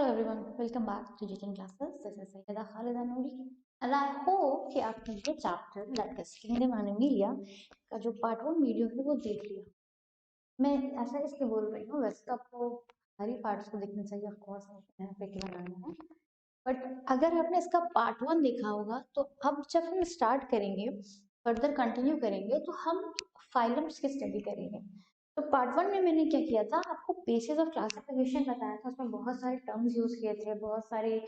everyone, welcome back to Jitin classes. This is Sayyida Khalida Noori and I hope कि आपने ये chapter that is kingdom Animalia का जो part 1 video है वो देख लिया। मैं ऐसा इसलिए बोल रही हूँ, वैसे तो आपको सारी पार्ट्स को देखना चाहिए, ऑफ कोर्स यहाँ पे क्या बनाना है, बट अगर आपने इसका पार्ट 1 देखा होगा तो अब जब हम स्टार्ट करेंगे, फर्दर कंटिन्यू करेंगे तो हम फाइलम्स की स्टडी करेंगे। तो पार्ट 1 में मैंने क्या किया था, आपको बेसिस ऑफ क्लासिफिकेशन बताया था, उसमें बहुत सारे टर्म्स यूज किए थे, बहुत सारी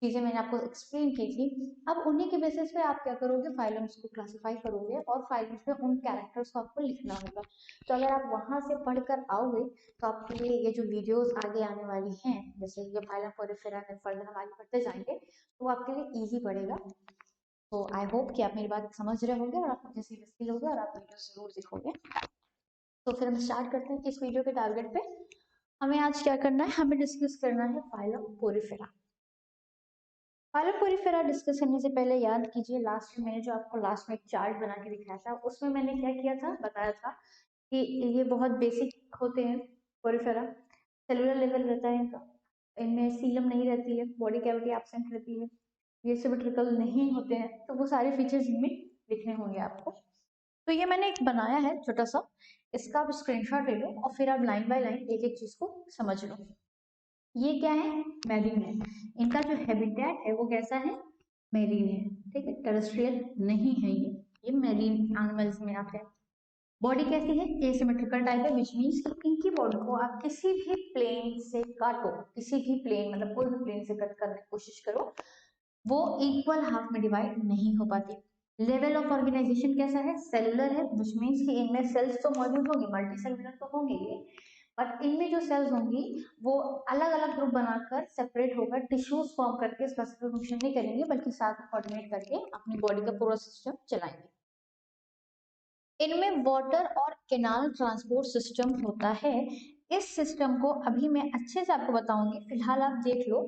चीजें मैंने आपको एक्सप्लेन की थी। अब उन्हीं के बेसिस पे आप क्या करोगे, फाइलम्स को क्लासिफाई करोगे और फाइलम्स में उन कैरेक्टर्स को आपको लिखना होगा। तो अगर आप वहां से पढ़कर आओगे तो आपके लिए ये जो वीडियोस आगे आने वाली हैं, जैसे ये फाइलम पोरिफेरा में फर्दर हम आगे बढ़ते जाएंगे, तो वो आपके लिए इजी पड़ेगा। तो आई होप कि आप मेरी बात समझ रहे होंगे और आप मुझे सीरियसली फील होगा और आप वीडियो जरूर देखोगे। तो फिर हम स्टार्ट करते हैं कि इस वीडियो के टारगेट पे हमें आज क्या करना है, हमें डिस्कस करना है phylum Porifera. Phylum Porifera discuss करने से पहले याद कीजिए, लास्ट में मैंने जो आपको लास्ट में एक चार्ट बना के दिखाया था, उसमें मैंने क्या किया था, बताया था कि ये बहुत बेसिक होते हैं पोरिफेरा। सेलुलर लेवल रहता है इनका, इनमें सीलम नहीं रहती है, बॉडी कैविटी एब्सेंट रहती है, ये सिमेट्रिकल नहीं होते हैं, तो वो सारे फीचर्स इनमें लिखने होंगे आपको। तो ये मैंने एक बनाया है छोटा सा, इसका आप स्क्रीनशॉट ले लो और फिर आप लाइन बाय लाइन एक एक चीज को समझ लो। ये क्या है, मैरीन है। इनका जो हैबिटेट है वो कैसा है, मैरीन है, ठीक है, टेरेस्ट्रियल नहीं है। ये मैरीन एनिमल्स में आते हैं। बॉडी कैसी है, एसिमेट्रिकल टाइप है, विच मीन्स कि इनकी बॉडी को आप किसी भी प्लेन से काटो, किसी भी प्लेन मतलब कोई भी प्लेन से कट करने की कोशिश करो, वो इक्वल हाफ में डिवाइड नहीं हो पाती। लेवल ऑफ ऑर्गेनाइजेशन कैसा है, सेलुलर है, विच मीन्स कि इनमें सेल्स तो मौजूद होंगे, मल्टी सेलुलर तो होंगे ये, बट इनमें जो सेल्स होंगी वो अलग अलग ग्रुप बनाकर सेपरेट होकर टिश्यूज फॉर्म करके स्पेसिफिक फंक्शन नहीं करेंगे, बल्कि साथ में कोऑर्डिनेट करके अपनी बॉडी का पूरा सिस्टम चलाएंगे। इनमें वाटर और केनाल ट्रांसपोर्ट सिस्टम होता है। इस सिस्टम को अभी मैं अच्छे से आपको बताऊंगी, फिलहाल आप देख लो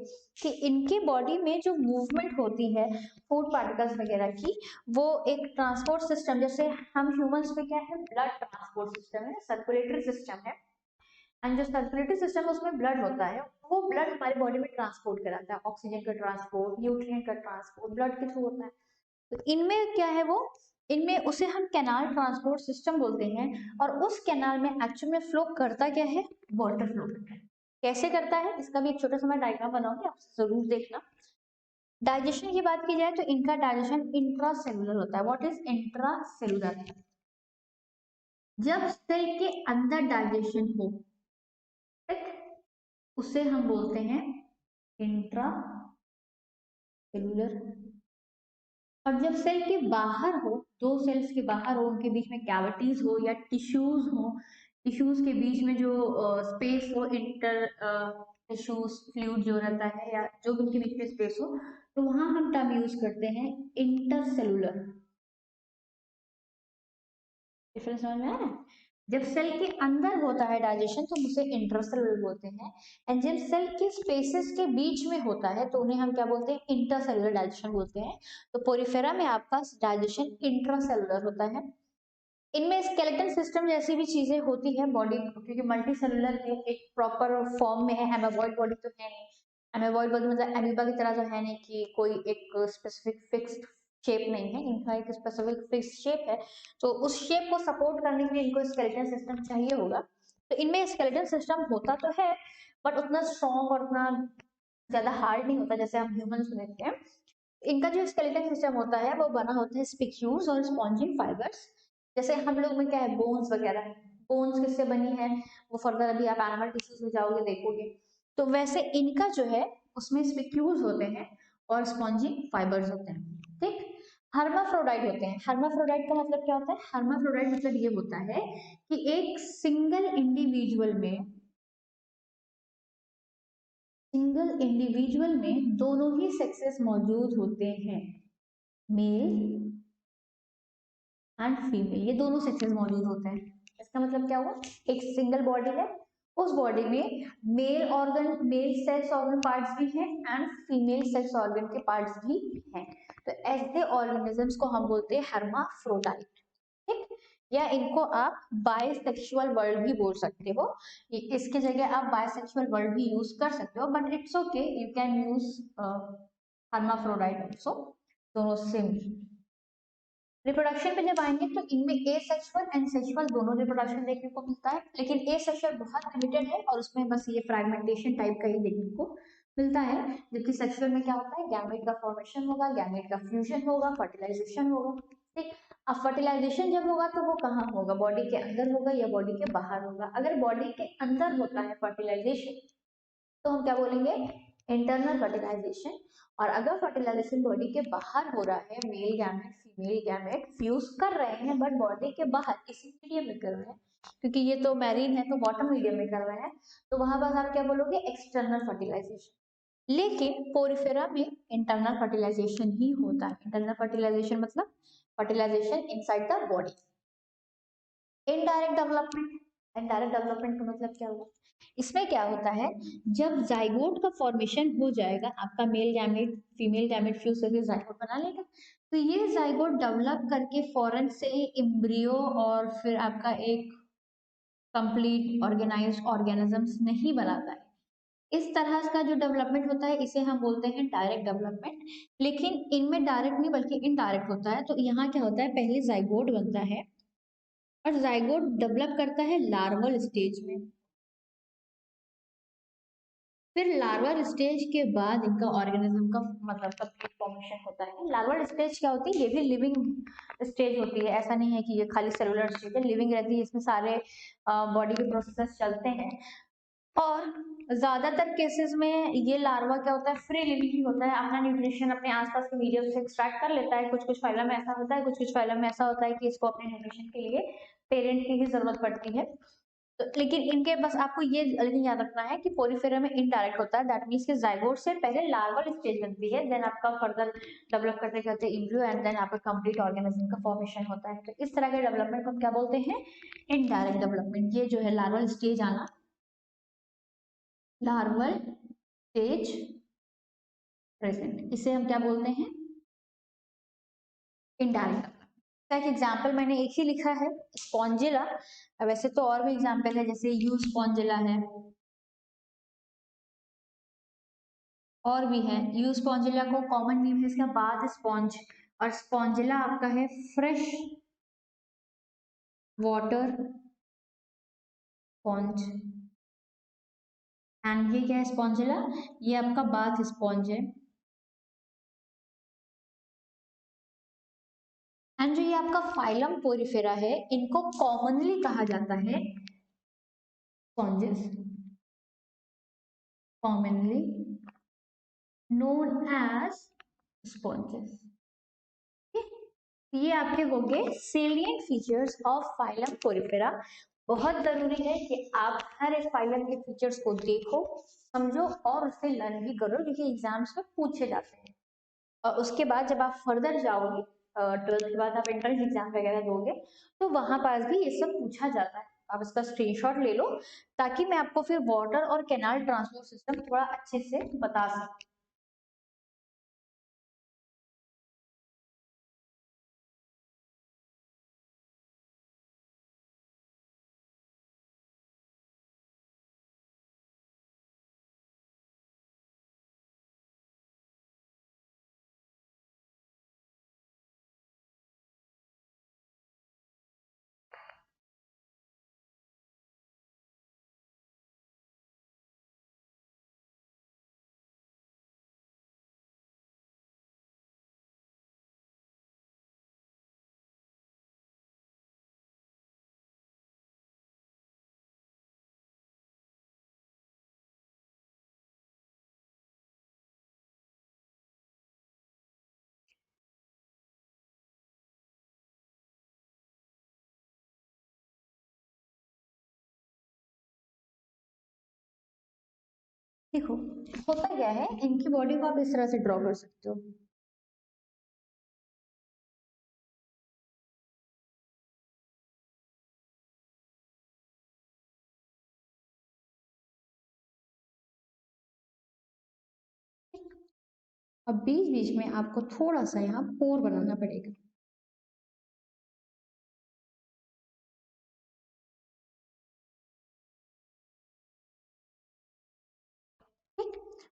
कि इनकी बॉडी में जो मूवमेंट होती है फूड पार्टिकल्स वगैरह की, वो एक ट्रांसपोर्ट सिस्टम, जैसे हम ह्यूमंस में क्या है, ब्लड ट्रांसपोर्ट सिस्टम है, सर्कुलेटरी सिस्टम है, एंड जो सर्कुलेटरी सिस्टम है उसमें ब्लड होता है, वो ब्लड हमारी बॉडी में ट्रांसपोर्ट कराता है, ऑक्सीजन का ट्रांसपोर्ट, न्यूट्रिएंट का ट्रांसपोर्ट ब्लड के थ्रू होता है। तो इनमें क्या है, वो इनमें उसे हम कैनाल ट्रांसपोर्ट सिस्टम बोलते हैं, और उस कैनाल में एक्चुअल में फ्लो करता क्या है, वाटर फ्लो करता है। कैसे करता है, इसका भी एक छोटा सा मैं डायग्राम बनाऊंगी, आप जरूर देखना। डाइजेशन की बात की जाए तो इनका डाइजेशन इंट्रासेलुलर होता है। व्हाट इज इंट्रासेलुलर, जब सेल के अंदर डाइजेशन हो, ठीक, उसे हम बोलते हैं इंट्रा सेलुलर। और जब सेल के बाहर हो, दो सेल्स के बाहर हो, उनके बीच में कैविटीज हो या टिश्यूज हो, टिश्यूज के बीच में जो स्पेस हो, इंटर टिश्यूज फ्लूइड जो रहता है या जो भी उनके बीच में स्पेस हो, तो वहां हम टर्म यूज करते हैं इंटरसेलुलर। डिफरेंस समझ में आ रहा है? जब सेल के अंदर होता है डाइजेशन तो उसे इंट्रासेलुलर बोलते हैं, एंड जब सेल के स्पेसेस के बीच में होता है तो उन्हें हम क्या बोलते हैं, इंटरसेलुलर डाइजेशन बोलते हैं। तो पोरिफेरा में आपका डाइजेशन इंट्रासेलुलर होता है। इनमें स्केलेटन सिस्टम जैसी भी चीजें होती है बॉडी, क्योंकि मल्टी सेलुलर है, एक प्रॉपर फॉर्म में है, एमेबॉइड बॉडी तो है नहीं। एमेबॉइड बॉडी मतलब एमीबा की तरह तो है नहीं कि कोई एक स्पेसिफिक फिक्स्ड शेप नहीं है, इनका एक स्पेसिफिक फिक्स्ड शेप है, तो उस शेप को सपोर्ट करने के लिए इनको स्केलेटन सिस्टम चाहिए होगा। तो इनमें स्केलेटन सिस्टम होता तो है, बट उतना स्ट्रॉन्ग और उतना ज्यादा हार्ड नहीं होता जैसे हम ह्यूमंस में देखते हैं। इनका जो स्केलेटन सिस्टम होता है वो बना होता है स्पिक्यूल्स और स्पॉन्जिंग फाइबर्स। जैसे हम लोग में क्या है, बोन्स वगैरह, बोन्स किससे बनी है, वो फर्दर अभी आप एनिमल टिश्यूज में जाओगे देखोगे। तो वैसे इनका जो है उसमें स्पिक्यूल्स होते हैं और स्पॉन्जिंग फाइबर्स होते हैं, ठीक। हर्माफ्रोडाइट होते हैं। हर्माफ्रोडाइट का मतलब क्या होता है, हर्माफ्रोडाइट मतलब ये होता है कि एक सिंगल इंडिविजुअल में दोनों ही सेक्सेस मौजूद होते हैं, मेल एंड फीमेल, ये दोनों सेक्सेस मौजूद होते हैं। इसका मतलब क्या हुआ, एक सिंगल बॉडी है, उस बॉडी में male organ, male sex organ parts भी हैं एंड फीमेल सेक्स ऑर्गन के पार्ट्स भी हैं। तो ऐसे ऑर्गेनिजम्स को हम बोलते हैं हर्माफ्रोडाइट, ठीक। या इनको आप बायसेक्सुअल वर्ड भी बोल सकते हो। इसके जगह आप बायसेक्सुअल वर्ड भी यूज कर सकते हो, but it's okay, you can use hermaphrodite also, दोनों सेम। रिप्रोडक्शन पे जब आएंगे तो इनमें ए सेक्सुअल एंड सेक्सुअल दोनों रिप्रोडक्शन देखने को मिलता है, लेकिन ए सेक्सुअल बहुत लिमिटेड है और उसमें बस ये फ्रेगमेंटेशन टाइप का ही देखने को मिलता है। जबकि सेक्सुअल में क्या होता है, गैमेट का फॉर्मेशन होगा, गैमेट का फ्यूजन होगा, फर्टिलाइजेशन होगा। ठीक, अब फर्टिलाइजेशन जब होगा तो वो कहाँ होगा, बॉडी के अंदर होगा या बॉडी के बाहर होगा। अगर बॉडी के अंदर होता है फर्टिलाइजेशन तो हम क्या बोलेंगे, इंटरनल फर्टिलाइजेशन। और अगर फर्टिलाइजेशन बॉडी के बाहर हो रहा है, male gamete female gamete fuse कर रहे हैं बट बॉडी के बाहर इसी मीडियम में कर रहे हैं, क्योंकि ये तो मैरीन है तो बॉटम मीडियम में कर रहे हैं, तो वहां पर आप क्या बोलोगे, एक्सटर्नल फर्टिलाइजेशन। लेकिन पोरिफेरा में इंटरनल फर्टिलाइजेशन ही होता है। इंटरनल फर्टिलाइजेशन मतलब fertilisation inside the body. Indirect development, indirect development का मतलब क्या हुआ, इसमें क्या होता है, जब जाइगोट का फॉर्मेशन हो जाएगा, आपका male gamete female gamete fuse करके जाइगोट बना लेगा, तो ये जाइगोट डेवलप करके फॉरेन से एम्ब्रियो और फिर आपका एक कंप्लीट ऑर्गेनाइज्ड ऑर्गेनिजम्स नहीं बनाता है। इस तरह का जो डेवलपमेंट होता है इसे हम बोलते हैं डायरेक्ट डेवलपमेंट। लेकिन इनमें डायरेक्ट नहीं बल्कि इनडायरेक्ट होता है। तो यहाँ क्या होता है, पहले जाइगोट बनता है और जाइगोट डेवलप करता है लार्वल स्टेज में, फिर लार्वल स्टेज के बाद इनका ऑर्गेनिज्म का मतलब कंप्लीट फॉर्मेशन होता है। लार्वल स्टेज क्या होती है, ये भी लिविंग स्टेज होती है, ऐसा नहीं है कि ये खाली सेलुलर स्टेज है, लिविंग रहती है, इसमें सारे बॉडी के प्रोसेस चलते हैं। और ज्यादातर केसेस में ये लार्वा क्या होता है, फ्री लिविंग ही होता है, अपना न्यूट्रिशन अपने आसपास के मीडियम से एक्सट्रैक्ट कर लेता है। कुछ कुछ फाइलम में ऐसा होता है, कुछ कुछ फाइलम में ऐसा होता है कि इसको अपने न्यूट्रिशन के लिए पेरेंट की ही जरूरत पड़ती है। तो लेकिन इनके बस आपको ये लेकिन याद रखना है कि पोरिफेरा में इनडायरेक्ट होता है, दैट मीन्स कि जाइगोट से पहले लार्वल स्टेज बनती है, देन आपका फर्दर डेवलप करते करते एम्ब्रियो एंड देन आपका कंप्लीट ऑर्गेनिज्म का फॉर्मेशन होता है। तो इस तरह के डेवलपमेंट को हम क्या बोलते हैं, इनडायरेक्ट डेवलपमेंट। ये जो है लार्वल स्टेज आना, लार्वल स्टेज प्रेजेंट, इसे हम क्या बोलते हैं, इनडायरेक्ट डेवलपमेंट। का एक एग्जाम्पल मैंने एक ही लिखा है, स्पॉन्जिला। वैसे तो और भी एग्जाम्पल है, जैसे यू स्पॉन्जिला है, और भी है। यू स्पॉन्जिला को कॉमन नेम है इसका बाथ स्पॉन्ज, और स्पॉन्जिला आपका है फ्रेश वाटर स्पॉन्ज। एंड ये क्या है, स्पॉन्जिला, ये आपका बाथ स्पॉन्ज है। एंड जो ये आपका फाइलम पोरिफेरा है, इनको कॉमनली कहा जाता है sponges, commonly known as sponges. ये आपके हो गए salient features of phylum Porifera. बहुत जरूरी है कि आप हर एक फाइलम के फीचर्स को देखो, समझो और उससे लर्न भी करो, क्योंकि एग्जाम्स में पूछे जाते हैं। और उसके बाद जब आप फर्दर जाओगे, 12th के बाद आप एंट्रेंस एग्जाम वगैरह दोगे, तो वहां पास भी ये सब पूछा जाता है। आप इसका स्क्रीनशॉट ले लो, ताकि मैं आपको फिर वाटर और कैनाल ट्रांसपोर्ट सिस्टम थोड़ा अच्छे से बता सकूं। देखो, होता क्या है, इनकी बॉडी को आप इस तरह से ड्रॉ कर सकते हो। अब बीच बीच में आपको थोड़ा सा यहाँ पोर बनाना पड़ेगा।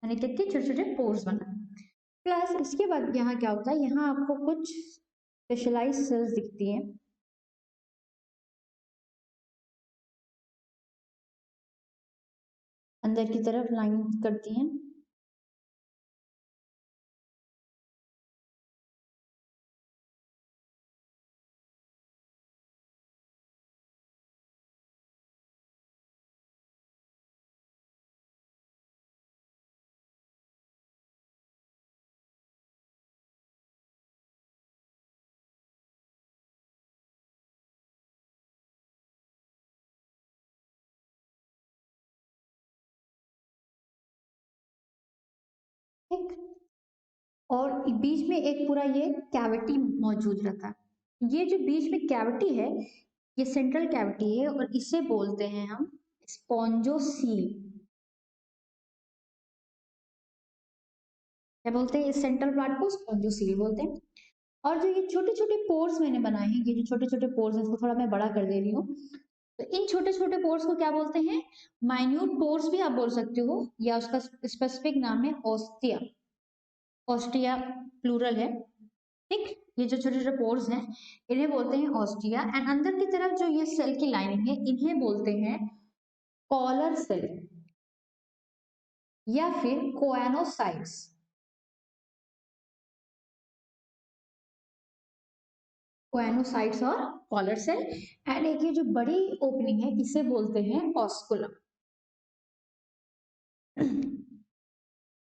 यानी कितने छोटे छोटे पोर्स बनाए। प्लस इसके बाद यहाँ क्या होता है, यहाँ आपको कुछ स्पेशलाइज सेल्स दिखती हैं, अंदर की तरफ लाइन करती हैं। ठीक, और बीच में एक पूरा ये कैविटी मौजूद रहता है। ये जो बीच में कैविटी है, ये सेंट्रल कैविटी है और इसे बोलते हैं हम स्पॉन्जोसील। क्या बोलते हैं, इस सेंट्रल पार्ट को स्पॉन्जोसील बोलते हैं। और जो ये छोटे छोटे पोर्स मैंने बनाए हैं, ये जो छोटे छोटे पोर्स हैं, इसको थोड़ा मैं बड़ा कर दे रही हूँ, तो इन छोटे छोटे पोर्स को क्या बोलते हैं, माइन्यूट पोर्स भी आप बोल सकते हो, या उसका स्पेसिफिक नाम है ऑस्टिया। ऑस्टिया प्लूरल है। ठीक, ये जो छोटे छोटे पोर्स हैं इन्हें बोलते हैं ऑस्टिया। एंड अंदर की तरफ जो ये सेल की लाइनिंग है इन्हें बोलते हैं कॉलर सेल या फिर कोएनोसाइट्स। कोएनोसाइट्स और कॉलर सेल। एंड एक ये जो बड़ी ओपनिंग है इसे बोलते हैं ऑस्कुलम।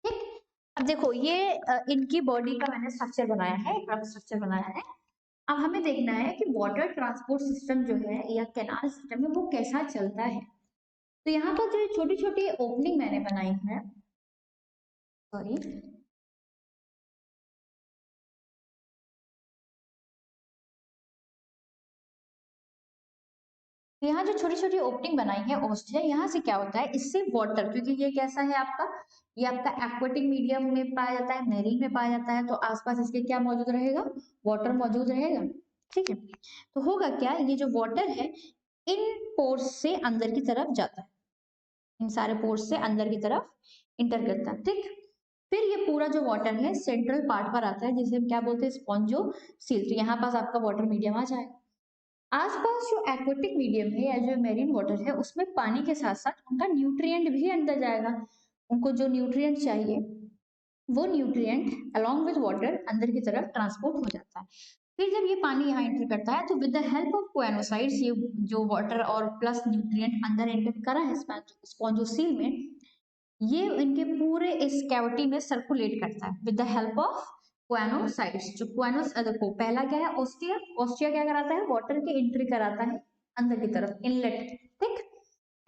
ठीक, अब देखो ये इनकी बॉडी का मैंने स्ट्रक्चर बनाया है, रफ स्ट्रक्चर बनाया है। अब हमें देखना है कि वाटर ट्रांसपोर्ट सिस्टम जो है या कैनाल सिस्टम है वो कैसा चलता है। तो यहाँ पर जो छोटी छोटी ओपनिंग मैंने बनाई है, सॉरी, यहाँ जो छोटी छोटी ओपनिंग बनाई है ऑस्टिया, यहाँ से क्या होता है, इससे वाटर, क्योंकि ये कैसा है आपका, ये आपका एक्वेटिक मीडियम में पाया जाता है, मेरीन में पाया जाता है, तो आसपास इसके क्या मौजूद रहेगा, वाटर मौजूद रहेगा। ठीक है, तो होगा क्या, ये जो वाटर है इन पोर्स से अंदर की तरफ जाता है, इन सारे पोर्स से अंदर की तरफ इंटर करता है। ठीक, फिर ये पूरा जो वाटर है सेंट्रल पार्ट पर आता है जिसे हम क्या बोलते हैं, स्पॉन्जोसील। तो यहाँ पास आपका वाटर मीडियम आ जाएगा। आसपास जो एक्वेटिक मीडियम है या जो मेरीन वाटर है उसमें पानी के साथ साथ उनका न्यूट्रिएंट भी अंदर जाएगा। उनको जो न्यूट्रिएंट चाहिए वो न्यूट्रिएंट अलोंग विद वाटर अंदर की तरफ ट्रांसपोर्ट हो जाता है। फिर जब ये पानी यहाँ एंटर करता है तो with the help of coenocytes, ये जो वाटर और प्लस न्यूट्रिएंट अंदर एंटर करा है स्पॉन्जोसील में, ये इनके पूरे इस कैविटी में सर्कुलेट करता है with the help of coenocytes. जो कोएनोस, देखो पहला क्या है, ऑस्टिया। ऑस्टिया क्या कराता है, वाटर की एंट्री कराता है अंदर की तरफ, इनलेट। ठीक,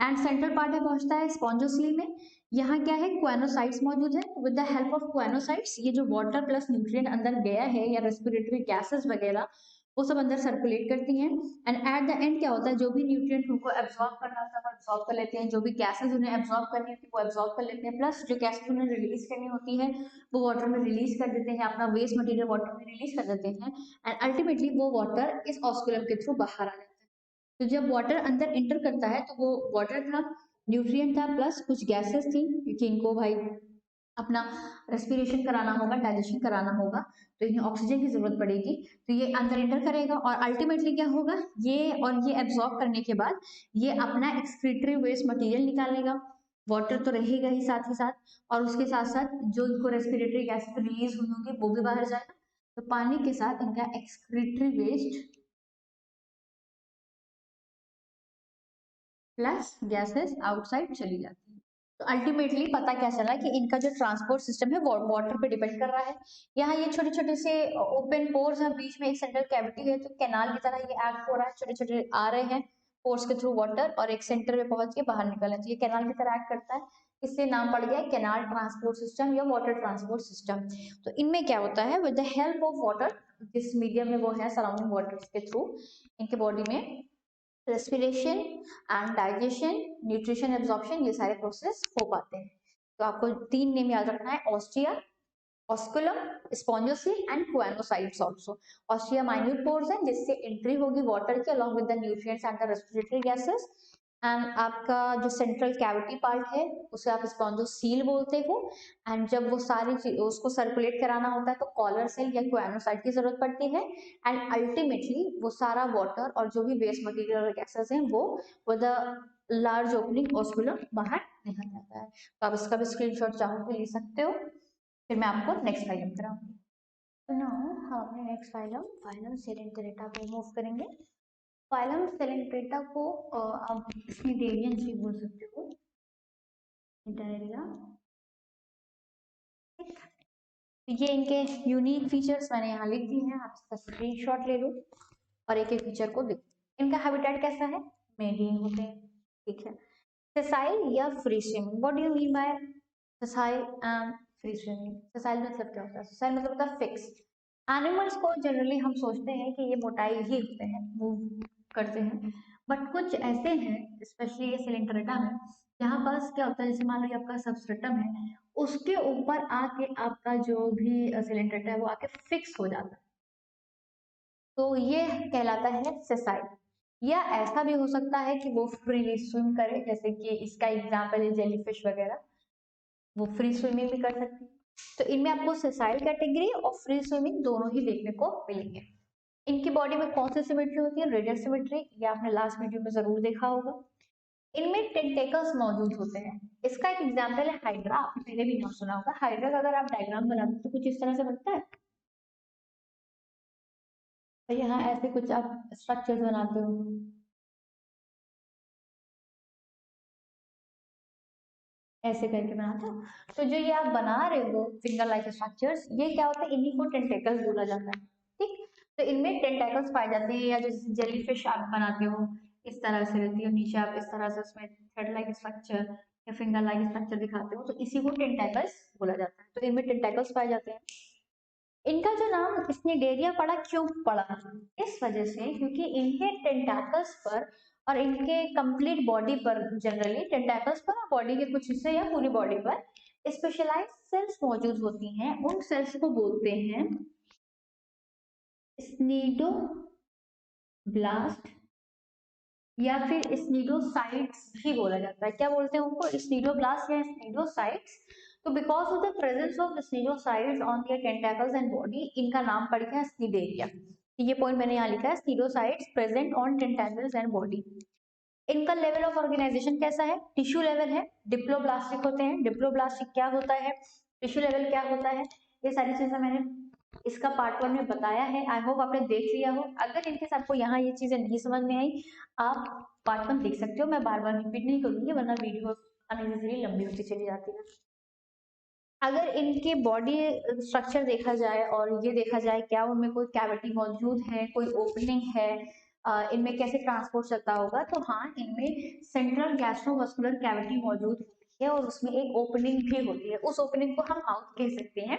एंड सेंट्रल पार्ट में पहुंचता है स्पॉन्जोसील में। यहाँ क्या है, कोएनोसाइट्स मौजूद है। With the help of coenocytes ये जो वाटर प्लस न्यूट्रिएंट अंदर गया है या रेस्पिरेटरी गैसेस वगैरह वो सब अंदर सर्कुलेट करती हैं। एंड एट द एंड क्या होता है, जो भी न्यूट्रिएंट उनको एब्जॉर्ब करना होता है वो एब्जॉर्ब कर लेते हैं, जो भी गैसेस उन्हें एब्जॉर्ब करनी होती है वो एब्जॉर्ब कर लेते हैं, प्लस जो गैसेस उन्हें रिलीज करनी होती है वो वाटर में रिलीज कर देते हैं, अपना वेस्ट मटेरियल वाटर में रिलीज कर देते हैं। एंड अल्टीमेटली वो वाटर इस ऑस्कुलम के थ्रू बाहर आ जाता है। तो जब वाटर अंदर एंटर करता है तो वो वाटर था, न्यूट्रिएंट था, प्लस कुछ गैसेस थी, क्योंकि इनको भाई अपना रेस्पिरेशन कराना होगा, डाइजेशन कराना होगा, तो इन्हें ऑक्सीजन की जरूरत पड़ेगी। तो ये अंदर एंटर करेगा और अल्टीमेटली क्या होगा, ये एब्जॉर्ब करने के बाद ये अपना एक्सक्रीटरी वेस्ट मटेरियल निकालेगा। वाटर तो रहेगा ही साथ ही साथ, और उसके साथ साथ जो इनको रेस्पिरेटरी गैसेस रिलीज हुई होंगी वो भी बाहर जाएगा। तो पानी के साथ इनका excretory waste plus gases outside चली जाती है। तो अल्टीमेटली पता क्या चला कि इनका जो ट्रांसपोर्ट सिस्टम है वो वाटर पे डिपेंड कर रहा है। यहाँ ये छोटे छोटे से ओपन पोर्स हैं, बीच में एक सेंट्रल कैविटी है, तो कैनाल की तरह ये एक्ट हो रहा है, छोटे छोटे आ रहे हैं पोर्स के थ्रू वाटर और एक सेंटर में पहुंच के बाहर निकल रहे हैं, तो ये कैनाल की तरह एक्ट करता है। इससे नाम पड़ गया कैनाल ट्रांसपोर्ट सिस्टम या वाटर ट्रांसपोर्ट सिस्टम। तो इनमें क्या होता है, with the help of water, जिस मीडियम में वो है सराउंडिंग वाटर के थ्रू इनके बॉडी में respiration and digestion, nutrition absorption, ये सारे प्रोसेस हो पाते हैं। तो आपको 3 नेम याद रखना है, ostia, osculum, spongocoel and coenocytes also. Ostia minute pores हैं जिससे एंट्री होगी वाटर की along with the nutrients and the respiratory gases. And आपका जो सेंट्रल कैविटी पार्ट है उसे आप स्पॉन्जोसील बोलते हो। एंड जब वो सारी चीज उसको सर्कुलेट कराना होता है तो कॉलर सेल या क्वानोसाइट की जरूरत पड़ती है। एंड अल्टीमेटली वो सारा वाटर और जो भी वेस्ट मटेरियल और गैसेस हैं वो विद अ लार्ज ओपनिंग ऑस्कुलर बाहर निकल जाता है। तो आप इसका भी स्क्रीनशॉट चाहो तो ले सकते हो। फिर मैं आपको नेक्स्ट फाइलम कराऊंगी। तो नाउ हम अपने नेक्स्ट फाइलम सेलेंटेरेटा को मूव करेंगे। फाइलम सेलेंट्रेटा को आप इसमें डेरियन भी बोल सकते हो। ये इनके यूनिक फीचर्स मैंने यहाँ लिख दिए हैं, आप इसका स्क्रीनशॉट ले लो और एक एक फीचर को देखो। इनका हैबिटेट कैसा है, मेरीन होते हैं, ठीक है। सेसाइल या free swimming, what do you mean by sessile and free swimming? Sessile मतलब क्या होता है? सेसाइल मतलब होता है फिक्स। एनिमल्स को जनरली हम सोचते हैं कि ये मोटाई ही होते हैं, मूव करते हैं, बट कुछ ऐसे हैं स्पेशली ये सिलेंट्रेटा में जहाँ पास क्या होता है, जैसे मान लो आपका सबस्ट्रेटम है, उसके ऊपर आके आपका जो भी सिलेंट्रेटा है वो आके फिक्स हो जाता है, तो ये कहलाता है सेसाइल। या ऐसा भी हो सकता है कि वो फ्रीली स्विम करे, जैसे कि इसका एग्जांपल है जेलीफिश वगैरह, वो फ्री स्विमिंग भी कर सकती है। तो इनमें आपको सेसाइल कैटेगरी और फ्री स्विमिंग दोनों ही देखने को मिलेंगे। इनकी बॉडी में कौन सी सिमेट्री होती है? रेडियल सिमेट्री, ये आपने लास्ट वीडियो में जरूर देखा होगा। इनमें टेंटेकल्स मौजूद होते हैं। इसका एक एग्जांपल है हाइड्रा, आपने पहले भी नाम सुना होगा। हाइड्रा का अगर आप डायग्राम बनाते हो तो कुछ इस तरह से बनता है, तो यहाँ ऐसे कुछ आप स्ट्रक्चर्स बनाते हो, ऐसे करके बनाते हो। तो जो ये आप बना रहे हो फिंगर लाइक स्ट्रक्चर्स, ये क्या होता है, इन्हीं को टेंटेकल्स बोला जाता है, ठीक। तो इनमें टेंटेकल्स पाए जाते हैं, या जैसे जेलीफिश आप बनाते हो इस तरह से रहती है, नीचे आप इस तरह से उसमें थ्रेड लाइक स्ट्रक्चर या फिंगर लाइक स्ट्रक्चर दिखाते हो, तो इसी को टेंटेकल्स बोला जाता है। तो इनमें टेंटेकल्स पाए जाते हैं। इनका जो नाम स्निडेरिया पड़ा, क्यों पड़ा? इस वजह से क्योंकि इनके टेंटाकल्स पर और इनके कंप्लीट बॉडी पर, जनरली टेंटाकल्स पर और बॉडी के कुछ हिस्से या पूरी बॉडी पर स्पेशलाइज्ड सेल्स मौजूद होती हैं। उन सेल्स को बोलते हैं स्नीडोब्लास्ट या फिर स्नीडोसाइट्स भी बोला जाता है। क्या बोलते हैं उनको? स्नीडोब्लास्ट या स्नीडोसाइट्स। तो because of the presence of cnidocytes on their tentacles and body, इनका नाम पड़ गया स्नीडेरिया। ये पॉइंट मैंने यहाँ लिखा है, cnidocytes present on tentacles and body. इनका लेवल ऑफ ऑर्गेनाइजेशन कैसा है? टिश्यू लेवल है, डिप्लोब्लास्टिक होते हैं। डिप्लोब्लास्टिक क्या होता है, टिश्यू लेवल क्या होता है, ये सारी चीजें मैंने इसका पार्ट 1 में बताया है। आई होप आपने देख लिया हो। अगर इनके साथ आपको यहाँ ये चीजें नहीं समझ में आई, आप पार्ट 1 देख सकते हो, मैं बार बार रिपीट नहीं करूंगी वरना वीडियो अननेसेसरी लंबी होती चली जाती है। अगर इनके बॉडी स्ट्रक्चर देखा जाए और ये देखा जाए क्या उनमें कोई कैविटी मौजूद है, कोई ओपनिंग है, इनमें कैसे ट्रांसपोर्ट चलता होगा, तो हाँ, इनमें सेंट्रल गैस्ट्रोवास्कुलर कैविटी मौजूद होती है और उसमें एक ओपनिंग भी होती है। उस ओपनिंग को हम माउथ कह सकते हैं।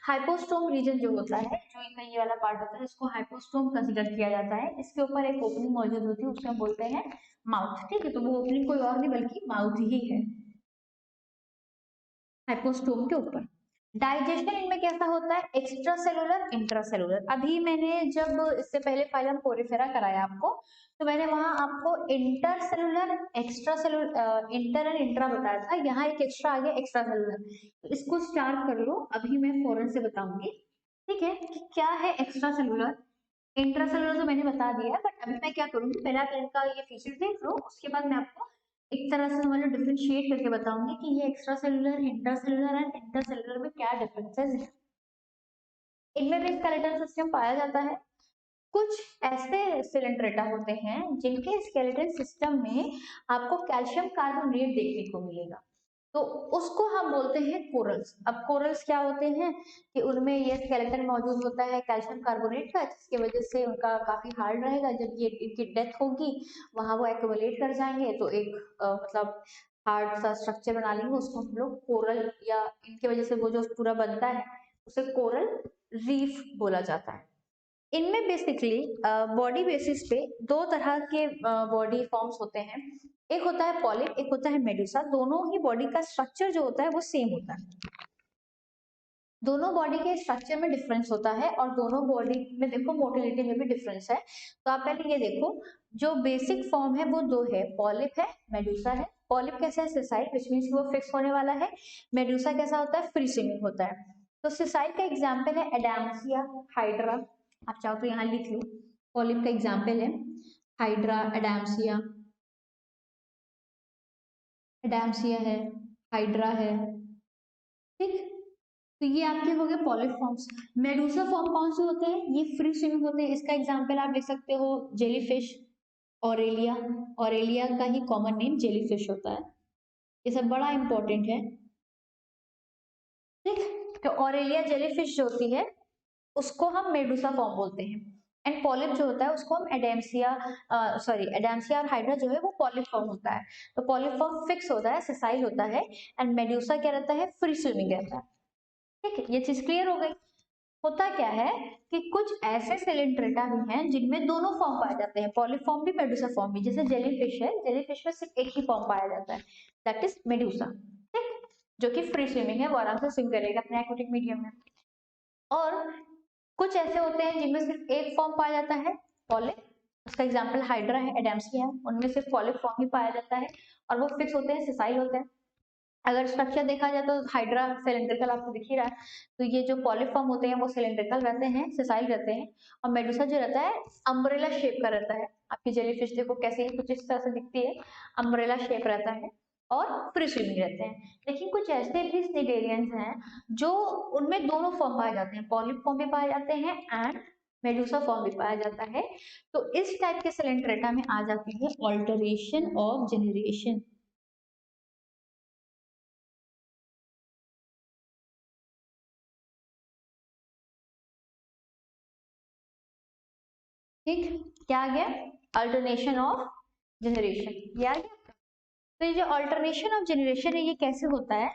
हाइपोस्टोम रीजन जो होता है, जो इनका ये वाला पार्ट होता है, इसको हाइपोस्टोम कंसीडर किया जाता है। इसके ऊपर एक ओपनिंग मौजूद होती है, उसको हम बोलते हैं माउथ, ठीक है। तो वो ओपनिंग कोई और नहीं बल्कि माउथ ही है हाइपोस्टोम के ऊपर। डाइजेशन इनमें कैसा होता है? Extra cellular, intra cellular. अभी मैंने जब इससे पहले फाइलम पोरिफेरा कराया आपको, तो मैंने वहां आपको inter cellular, extra cellular, inter and intra बताया था। यहाँ एक एक्स्ट्रा आ गया, एक्स्ट्रा सेलुलर। तो इसको स्टार्ट कर लो, अभी मैं फौरन से बताऊंगी, ठीक है, कि क्या है एक्स्ट्रा सेलुलर। इंट्रा सेलुलर तो मैंने बता दिया है, बट अभी मैं क्या करूंगी, पहले आप इनका ये फीचर देख लो, उसके बाद मैं आपको एक तरह से मतलब डिफरेंशिएट करके बताऊंगी कि ये extra cellular, intra cellular and inter cellular में क्या डिफरेंसेस है। इनमें भी स्केलेटल सिस्टम पाया जाता है। कुछ ऐसे सिलेंट्रेटा होते हैं जिनके स्केलेटल सिस्टम में आपको कैल्शियम कार्बोनेट देखने को मिलेगा, तो उसको हम बोलते हैं कोरल्स। अब कोरल्स क्या होते हैं कि उनमें ये स्केलेटन मौजूद होता है कैल्शियम कार्बोनेट का, जिसकी वजह से उनका काफी हार्ड रहेगा। जब ये इनकी डेथ होगी वहां वो एक्युमुलेट कर जाएंगे, तो एक मतलब हार्ड सा स्ट्रक्चर बना लेंगे, उसको हम लोग कोरल, या इनकी वजह से वो जो पूरा बनता है उसे कोरल रीफ बोला जाता है। इनमें बेसिकली बॉडी बेसिस पे दो तरह के बॉडी फॉर्म्स होते हैं। एक होता है पॉलिप, एक होता है मेडुसा। दोनों ही बॉडी का स्ट्रक्चर जो होता है वो सेम होता है, दोनों बॉडी के स्ट्रक्चर में डिफरेंस होता है और दोनों बॉडी में देखो मोटिलिटी में भी डिफरेंस है। तो आप पहले ये देखो, जो बेसिक फॉर्म है वो दो है, पॉलिप है, मेडूसा है। पॉलिप कैसा है? सिसाइल, विच मीन्स वो फिक्स होने वाला है। मेडूसा कैसा होता है? फ्री स्विमिंग होता है। तो सिसाइल का एग्जाम्पल है एडामसिया, हाइड्रा। आप चाहो तो यहाँ लिख लो। पॉलिप का एग्जाम्पल है हाइड्रा, एडामसिया, एडामसिया है, हाइड्रा है, ठीक। तो ये आपके हो गए पॉलिप फॉर्म्स। मेडूसा फॉर्म कौन से होते हैं? ये फ्री स्विमिंग होते हैं। इसका एग्जाम्पल आप लिख सकते हो जेलीफिश, ऑरेलिया। ऑरेलिया का ही कॉमन नेम जेलीफिश होता है। ये सब बड़ा इंपॉर्टेंट है, ठीक। तो ऑरेलिया जेलीफिश जो होती है उसको हम मेडूसा फॉर्म बोलते हैं। एंड पॉलिप जो होता है उसको हम एडेम्सिया, सॉरी एडेम्सिया और हाइड्रा जो है वो पॉलिप फॉर्म होता है। तो पॉलिप फॉर्म फिक्स होता है, सिसाइल होता है। एंड मेडूसा क्या रहता है? फ्री स्विमिंग रहता है, ठीक है। ये चीज क्लियर हो गई। होता क्या है कि कुछ ऐसे सिलेंड्रेटा भी हैं जिनमें दोनों फॉर्म पाए जाते हैं, पॉलिप फॉर्म भी मेडूसा फॉर्म भी। जैसे जेलीफिश है, जेलीफिश में सिर्फ एक ही फॉर्म पाया जाता है, दैट इज मेडूसा, ठीक। जो कि फ्री स्विमिंग है, वो आराम से स्विम करेगा अपने एक्वेटिक मीडियम में। और कुछ ऐसे होते हैं जिनमें सिर्फ एक फॉर्म पाया जाता है, पॉलिप। उसका एग्जांपल हाइड्रा है, एडेम्सिया है। उनमें सिर्फ पॉलिप फॉर्म ही पाया जाता है और वो फिक्स होते हैं, सिसाइल होते हैं। अगर स्ट्रक्चर देखा जाए तो हाइड्रा सिलेंड्रिकल आपको दिख ही रहा है। तो ये जो पॉलीफॉर्म होते हैं वो सिलेंड्रिकल रहते हैं, सिसाइल रहते हैं। और मेडुसा जो रहता है अम्ब्रेला शेप का रहता है। आपकी जेलीफिश देखो कैसे ही कुछ इस तरह से दिखती है, अम्ब्रेला शेप रहता है और फ्री स्विमिंग रहते हैं। लेकिन कुछ ऐसे भी स्नेडेरियंस हैं जो उनमें दोनों फॉर्म पाए जाते हैं, पॉलिप फॉर्म भी पाए जाते हैं एंड मेडुसा फॉर्म भी पाया जाता है। तो इस टाइप के सिलेंड्रेटा में आ जाती है ऑल्टरेशन ऑफ जेनरेशन, ठीक। क्या आ गया? अल्टरनेशन ऑफ जनरेशन, ये आ गया। तो ये जो अल्टरनेशन ऑफ जनरेशन है ये कैसे होता है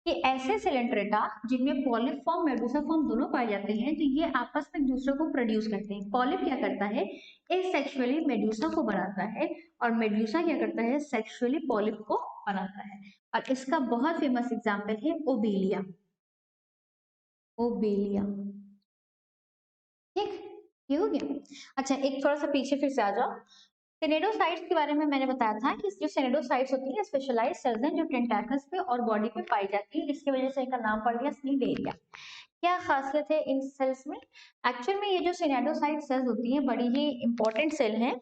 कि ऐसे सिलेंड्रेटा जिनमें पॉलिप फॉर्म मेडुसा फॉर्म दोनों पाए जाते हैं, तो ये आपस में एक दूसरे को प्रोड्यूस करते हैं। पॉलिप क्या करता है? एसेक्सुअली मेडुसा को बनाता है और मेडुसा क्या करता है? सेक्सुअली पॉलिप को बनाता है। और इसका बहुत फेमस एग्जाम्पल है ओबेलिया, ओबेलिया, ठीक। ये हो गया। अच्छा, एक थोड़ा सा पीछे फिर से आ जाओ। सिनेडोसाइट्स के बारे में मैंने बताया था कि जो सिनेडोसाइट्स होती है स्पेशलाइज्ड सेल्स हैं जो टेंटाकल्स पे और बॉडी पे पाई जाती है, जिसकी वजह से इनका नाम पड़ गया स्निडेरिया। क्या खासियत है इन सेल्स में? एक्चुअल में ये जो सिनेडोसाइट सेल्स होती हैं बड़ी ही इंपॉर्टेंट सेल हैं,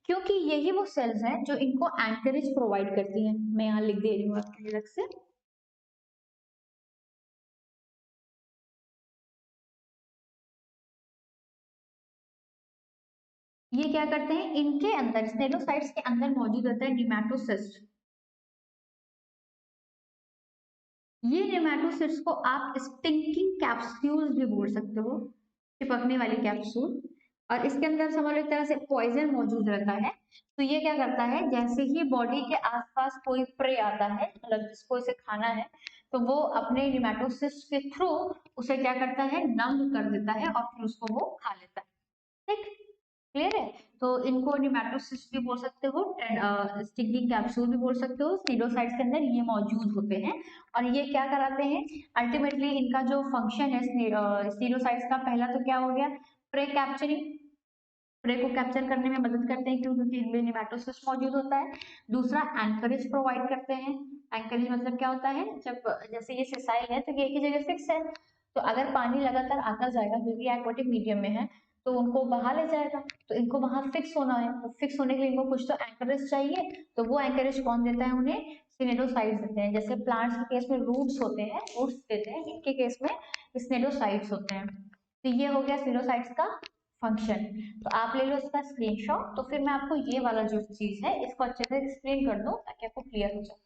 क्योंकि यही वो सेल्स हैं जो इनको एंकरेज प्रोवाइड करती हैं। मैं यहाँ लिख दे रही हूँ आपके लिए अलग से। ये क्या करते हैं? इनके अंदर स्नेडोसाइट्स के अंदर मौजूद रहता है निमैटोसिस्ट। ये नेमेटोसिट्स को आप स्टिंकिंग कैप्सूल भी बोल सकते हो, चिपकने वाली कैप्सूल। और इसके अंदर समझ लो एक तरह से पॉइजन मौजूद रहता है। तो ये क्या करता है, जैसे ही बॉडी के आसपास कोई प्रे आता है, मतलब जिसको इसे खाना है, तो वो अपने निमेटोसिस्ट के थ्रू उसे क्या करता है? नम कर देता है और फिर उसको वो खा लेता है, ठीक। क्लियर है? तो इनको निमेटोसिस्ट भी बोल सकते हो, स्टिंगिंग कैप्सूल भी बोल सकते हो। स्टीरोसाइट्स के अंदर ये मौजूद होते हैं और ये क्या कराते हैं? अल्टीमेटली इनका जो फंक्शन है स्टीरोसाइट्स का, पहला तो क्या हो गया? प्रे कैप्चरिंग, प्रे को कैप्चर करने में मदद करते हैं, क्यों? क्योंकि इनमें निमेटोसिस्ट मौजूद होता है। दूसरा एंकरेज प्रोवाइड करते हैं। एंकरेज मतलब क्या होता है? जब जैसे ये सिसाइल है तो ये एक ही जगह फिक्स है, तो अगर पानी लगातार आता जाएगा क्योंकि एक्वेटिक मीडियम में है तो उनको बहा ले जाएगा। तो इनको वहां फिक्स होना है, तो फिक्स होने के लिए इनको कुछ तो एंकरेज चाहिए। तो वो एंकरेज कौन देता है उन्हें? सिनेडोसाइट्स देते हैं। जैसे प्लांट्स के केस में रूट्स होते हैं, रूट्स देते हैं, इनके केस में स्नेडोसाइट्स होते हैं। तो ये हो गया स्नेडोसाइट्स का फंक्शन। तो आप ले लो इसका स्क्रीनशॉट। तो फिर मैं आपको ये वाला जो चीज है इसको अच्छे से एक्सप्लेन कर दूं ताकि आपको क्लियर हो जाए।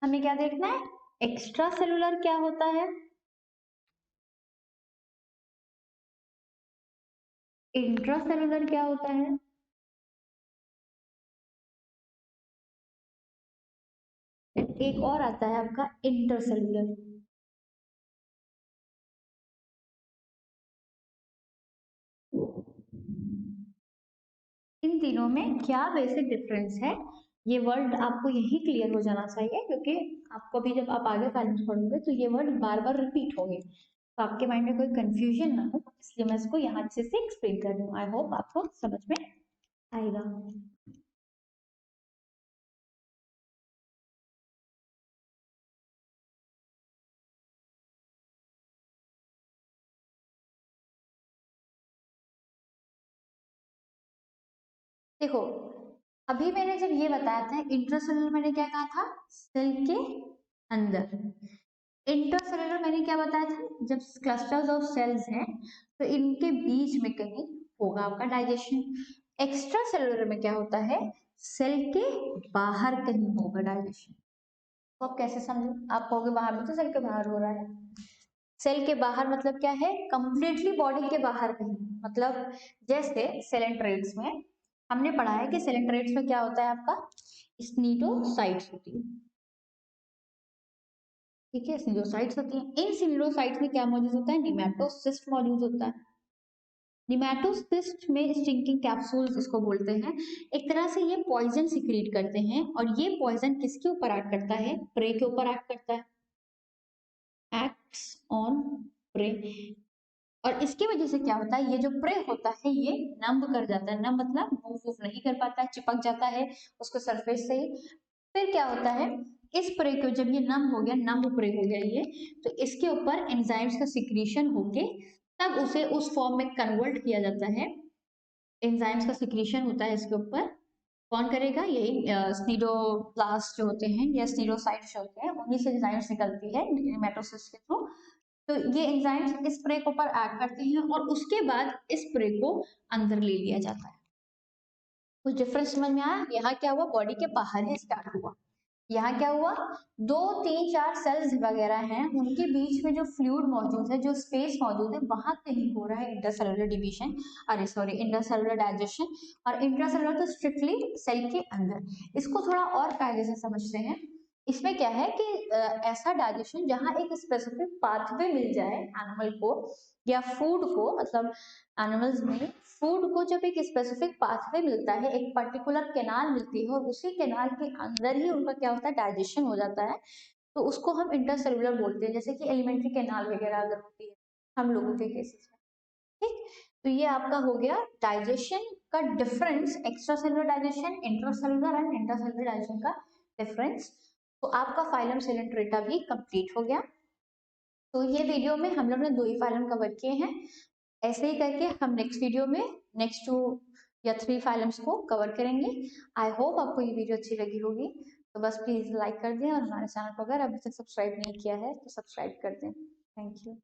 हमें क्या देखना है, एक्स्ट्रा सेलुलर क्या होता है, इंट्रा सेलुलर क्या होता है, एक और आता है आपका इंटरसेलुलर। इन तीनों में क्या बेसिक डिफरेंस है, ये वर्ड आपको यही क्लियर हो जाना चाहिए, क्योंकि आपको भी जब आप आगे फाइनेंस पढ़ोगे तो ये वर्ड बार बार रिपीट होंगे, तो आपके माइंड में कोई कंफ्यूजन ना हो, इसलिए मैं इसको यहाँ अच्छे से एक्सप्लेन कर रही हूँ। आई होप आपको समझ में आएगा। देखो, अभी मैंने जब ये बताया था इंट्रासेलुलर, मैंने क्या कहा था, सेल के अंदर। इंट्रासेलुलर मैंने क्या बताया था, जब क्लस्टर्स ऑफ सेल्स हैं तो इनके बीच में कहीं होगा आपका डाइजेशन। एक्स्ट्रा सेलुलर में क्या होता है, सेल के बाहर कहीं होगा डाइजेशन। तो आप कैसे समझो, आप कहोगे बाहर में, तो सेल के बाहर हो रहा है। सेल के बाहर मतलब क्या है, कंप्लीटली बॉडी के बाहर कहीं, मतलब जैसे सेलेंट्रेट्स में हमने पढ़ा है कि सेलेंट्रेट्स में क्या होता है आपका, स्नीडोसाइट्स होती है, ठीक है, स्नीडोसाइट्स होती है। इन स्नीडोसाइट्स में क्या मौजूद होता है, निमेटोसिस्ट मौजूद होता है। निमेटोसिस्ट में स्टिंकिंग कैप्सूल्स इसको बोलते हैं। एक तरह से ये पॉइजन सिक्रीट करते हैं, और ये पॉइजन किसके ऊपर एक्ट करता है, प्रे के ऊपर एक्ट करता है, एक्ट्स ऑन प्रे। और इसकी वजह से क्या होता है, ये जो प्रे होता है ये नम्ब कर जाता है, नम्ब मतलब मूव वूव नहीं कर पाता है, चिपक जाता है उसको सरफेस से। फिर क्या होता है, इस प्रे को जब ये नम हो गया, नम्ब प्रे हो गया ये, तो इसके ऊपर एंजाइम्स का सिक्रीशन होके तब उसे उस फॉर्म में कन्वर्ट किया जाता है। एंजाइम्स का सिक्रीशन होता है इसके ऊपर, कौन करेगा, यही स्नीडोप्लास्ट जो होते हैं या स्नीडोसाइट्स जो होते हैं, उन्हीं से एंजाइम्स निकलती है नेमेटोसिस के थ्रू। तो ये एंजाइम्स इस प्रे के ऊपर एक्ट करते हैं और उसके बाद इस प्रे को अंदर ले लिया जाता है। कुछ डिफरेंस समझ में आया, यहाँ क्या हुआ, बॉडी के बाहर ही स्टार्ट हुआ, यहाँ क्या हुआ, 2 3 4 सेल्स वगैरह हैं, उनके बीच में जो फ्लूइड मौजूद है, जो स्पेस मौजूद है, वहां कहीं हो रहा है इंटरसेलुलर डिवीजन, अरे सॉरी इंटरसेलुलर डाइजेशन। और इंट्रासेलुलर तो स्ट्रिक्टली सेल के अंदर। इसको थोड़ा और कायदे से समझते हैं। इसमें क्या है कि ऐसा डाइजेशन जहां एक स्पेसिफिक पाथवे मिल जाए एनिमल को या फूड को, मतलब एनिमल्स में फूड को जब एक स्पेसिफिक पाथवे मिलता है, एक पर्टिकुलर केनाल मिलती है, और उसी केनाल के अंदर ही उनका क्या होता है, डाइजेशन हो जाता है, तो उसको हम इंटरसेलुलर बोलते हैं। जैसे कि एलिमेंट्री केनाल वगैरह अगर होती है हम लोगों के केसेस में, ठीक। तो ये आपका हो गया डाइजेशन का difference, extra cellular digestion, intracellular and intercellular digestion का डिफरेंस। तो आपका फाइलम सेलेंट्रेटा भी कंप्लीट हो गया। तो ये वीडियो में हम लोग ने 2 ही फाइलम कवर किए हैं। ऐसे ही करके हम नेक्स्ट वीडियो में नेक्स्ट 2 या 3 फाइलम्स को कवर करेंगे। आई होप आपको ये वीडियो अच्छी लगी होगी। तो बस प्लीज लाइक कर दें, और हमारे चैनल को अगर अभी तक सब्सक्राइब नहीं किया है तो सब्सक्राइब कर दें। Thank you.